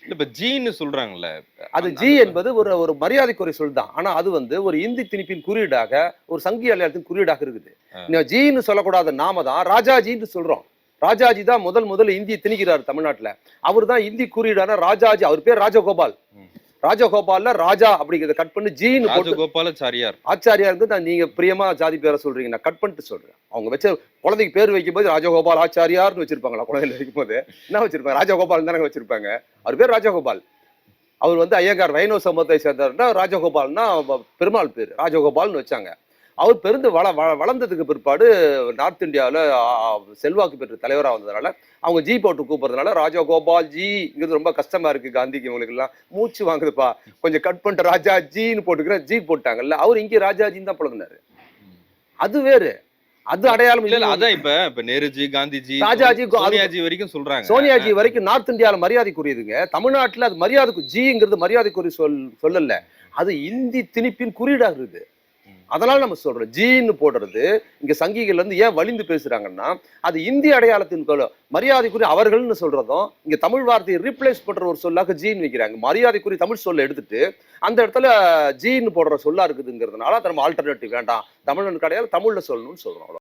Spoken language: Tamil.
இல்ல இப்ப ஜீன்னு சொல்றாங்கல்ல. அது ஜி என்பது ஒரு ஒரு மரியாதைக்குரிய சொல் தான். ஆனா அது வந்து ஒரு இந்தி திணிப்பின் குறியீடாக, ஒரு சங்கி அடையாளத்தின் குறியீடாக இருக்குது. ஜின்னு சொல்லக்கூடாத நாம தான் ராஜாஜின்னு சொல்றோம். ராஜாஜி தான் முதல் இந்தியை திணிக்கிறார் தமிழ்நாட்டுல. அவர் தான் இந்தி குறியீடான ராஜாஜி. அவர் பேர் ராஜகோபால். ராஜகோபால்ல ராஜா அப்படிங்கிறத கட் பண்ணி ஜீன்னு போட்டு ராஜகோபாலாச்சாரியார். ஆச்சாரியா இருந்து நான் நீங்க பிரியமா ஜாதி பேரை சொல்றீங்க. நான் கட் பண்ணிட்டு சொல்றேன். அவங்க வச்ச குழந்தைக்கு பேர் வைக்கும்போது ராஜகோபால் ஆச்சாரியார்னு வச்சிருப்பாங்களா? குழந்தைல வைக்கும்போது என்ன வச்சிருப்பாங்க? ராஜகோபால் தானே வச்சிருப்பாங்க. அவர் பேர் ராஜகோபால். அவர் வந்து ஐயங்கார் வைணவ சமூகத்தை சேர்ந்தாருன்னா ராஜகோபால்னா பெருமாள் பேர் ராஜகோபால்னு வச்சாங்க. அவர் பெருந்து வளர்ந்ததுக்கு பிற்பாடு நார்த் இந்தியாவில் செல்வாக்கு பெற்ற தலைவராக வந்ததுனால அவங்க ஜி போட்டு கூப்பிட்றதுனால ராஜகோபால் ஜிங்கிறது ரொம்ப கஷ்டமா இருக்கு காந்திக்கு. இவங்களுக்கு எல்லாம் மூச்சு வாங்குதுப்பா, கொஞ்சம் கட் பண்ணிட்டு ராஜா ஜின்னு போட்டுக்கிற ஜி போட்டாங்கல்ல. அவர் இங்கே ராஜாஜின்னு தான் பழகினாரு. அது வேறு, அது அடையாளம் இல்ல. அதான் இப்ப நேருஜி, காந்திஜி, ராஜாஜி, சோனியாஜி வரைக்கும் சொல்றாங்க. சோனியாஜி வரைக்கும் நார்த் இந்தியாவில் மரியாதைக்குரியதுங்க. தமிழ்நாட்டில் அது மரியாதைக்கு ஜிங்கிறது மரியாதைக்குரிய சொல்லல. அது இந்தி திணிப்பின் குறியீடாக இருக்குது. அதனால நம்ம சொல்றோம் ஜீன்னு போடுறது. இங்க சங்கிகள் வந்து ஏன் வலிந்து பேசுறாங்கன்னா, அது இந்திய அடையாளத்தின் மரியாதைக்குரிய அவர்கள்னு சொல்றதும் இங்க தமிழ் வார்த்தையை ரீப்ளேஸ் பண்ற ஒரு சொல்லாக ஜீன்னு வைக்கிறாங்க. மரியாதைக்குரிய தமிழ் சொல்ல எடுத்துட்டு அந்த இடத்துல ஜீன்னு போடுற சொல்லா இருக்குதுங்கிறதுனால நம்ம ஆல்டர்னேட்டிவ் வேண்டாம், தமிழனுக்கு அடையாளம் தமிழ்ல சொல்லணும்னு சொல்றோம்.